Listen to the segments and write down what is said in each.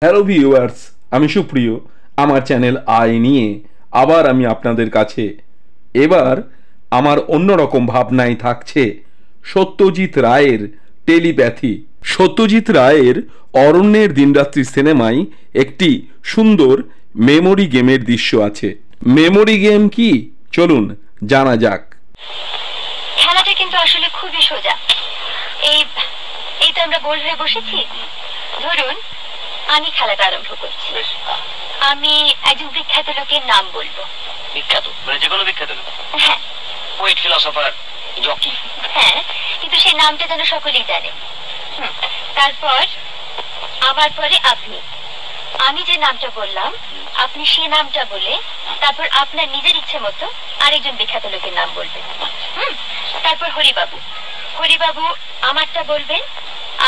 Hello viewers, আমি সুপ্রিয়। আমার চ্যানেল আয় নিয়ে আবার আমি আপনাদের কাছে। এবার আমার অন্যরকম ভাবনায় থাকছে সত্যজিৎ রায়ের টেলিপ্যাথি। সত্যজিৎ রায়ের অরণ্যের দিনরাত্রি সিনেমায় একটি সুন্দর মেমোরি গেমের দৃশ্য আছে। মেমোরি গেম কি, চলুন জানা যাক। খেলাটা কিন্তু আসলে খুবই সোজা। এই এই তো আমরা গোল হয়ে বসেছি। ধরুন আমি খেলাটা আরম্ভ করছি। আমি একজন বিখ্যাত লোকের নাম বলবো। বিখ্যাত মানে যে কোনো বিখ্যাত লোক? হ্যাঁ। Poet, philosopher, jockey? হ্যাঁ, কিন্তু সেই নামটা যেন সকলেই জানে। তারপর আমার পরে আপনি। আমি যে নামটা বললাম আপনি সেই নামটা বলে তারপর আপনার নিজের ইচ্ছে মতো আরেকজন বিখ্যাত লোকের নাম বলবেন। তারপর হরিবাবু। হরিবাবু আমারটা বলবেন,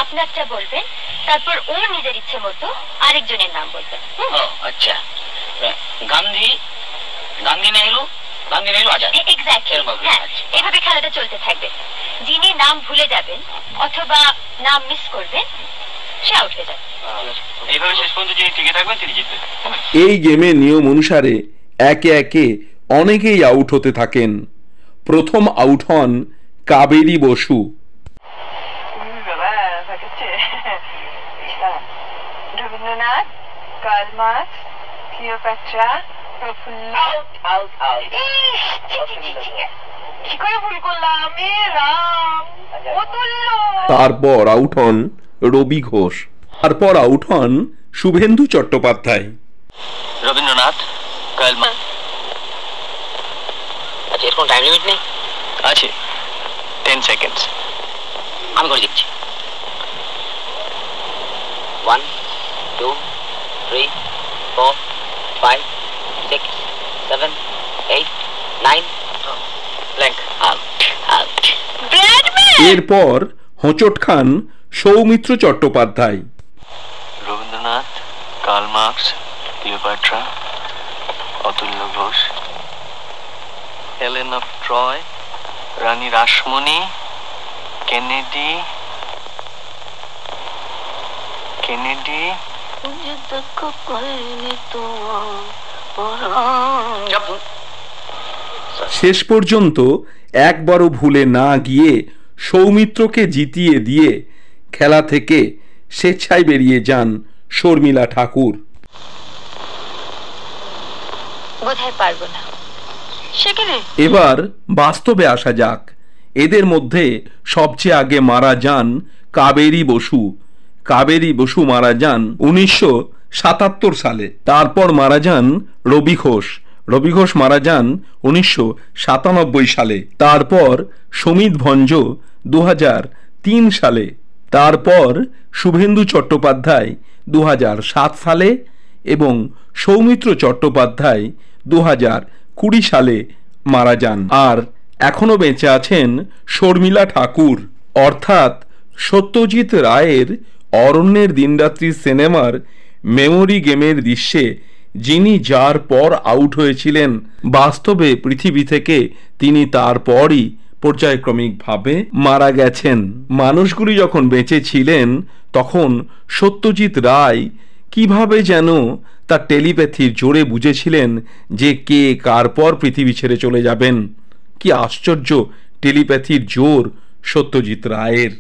আপনারটা বলবেন, তারপর ও নিজের ইচ্ছে মতো আরেকজনের নাম বলবেন। আচ্ছা। গান্ধী, গান্ধী নেহরু, গান্ধী নেহরু আজাদ। এক্স্যাক্টলি। হ্যাঁ, এভাবে খেলাটা চলতে থাকবে। যিনি নাম ভুলে যাবেন অথবা নাম মিস করবেন সে আউট হয়ে যাবে। এইভাবে শেষ পর্যন্ত যিনি টিকে থাকবেন তিনি জিতবেন। এই গেমের নিয়ম অনুসারে একে একে অনেকেই আউট হতে থাকেন। প্রথম আউট হন Kaberi Basu. Rabindranath, Karl Marx, Cleopatra, Prafulla. কি করে ভুল করলাম? তারপর আউট হন রবি ঘোষ। তারপর আউট হন শুভেন্দু চট্টোপাধ্যায়। Rabindranath, Karl Marx. আচ্ছা, এর কোনো টাইম লিমিট নেই? আছে, 10 সেকেন্ডস। আমি করে দিচ্ছি। 1 2 3 4 5 6 7 8 9 ব্ল্যাঙ্ক। আউট। এরপর হোঁচট খান Soumitra Chattopadhyay. Rabindranath, Karl Marx, Cleopatra, Atulya Ghosh, Helen of Troy, Rani Rasmoni, Kennedy, শেষ পর্যন্ত একবারও ভুলে না গিয়ে সৌমিত্রকে জিতিয়ে দিয়ে খেলা থেকে স্বেচ্ছায় বেরিয়ে যান শর্মিলা ঠাকুর। বোধহয় পারবো না। এবার বাস্তবে আসা যাক। এদের মধ্যে সবচেয়ে আগে মারা যান কাবেরী বসু। কাবেরী বসু মারা যান 1977 সালে। তারপর মারা যান রবি ঘোষ। রবি ঘোষ মারা যান 1997 সালে। তারপর সমিত ভঞ্জ 2003 সালে। তারপর শুভেন্দু চট্টোপাধ্যায় 2007 সালে এবং সৌমিত্র চট্টোপাধ্যায় 2020 সালে মারা যান। আর এখনো বেঁচে আছেন শর্মিলা ঠাকুর। অর্থাৎ সত্যজিৎ রায়ের অরণ্যের দিনরাত্রি সিনেমার মেমোরি গেমের দৃশ্যে যিনি যার পর আউট হয়েছিলেন, বাস্তবে পৃথিবী থেকে তিনি তারপরই পর্যায়ক্রমিকভাবে মারা গেছেন। মানুষগুলি যখন বেঁচে ছিলেন তখন সত্যজিৎ রায় কিভাবে যেন তার টেলিপ্যাথির জোরে বুঝেছিলেন যে কে কার পর পৃথিবী ছেড়ে চলে যাবেন। কি আশ্চর্য টেলিপ্যাথির জোর সত্যজিৎ রায়ের।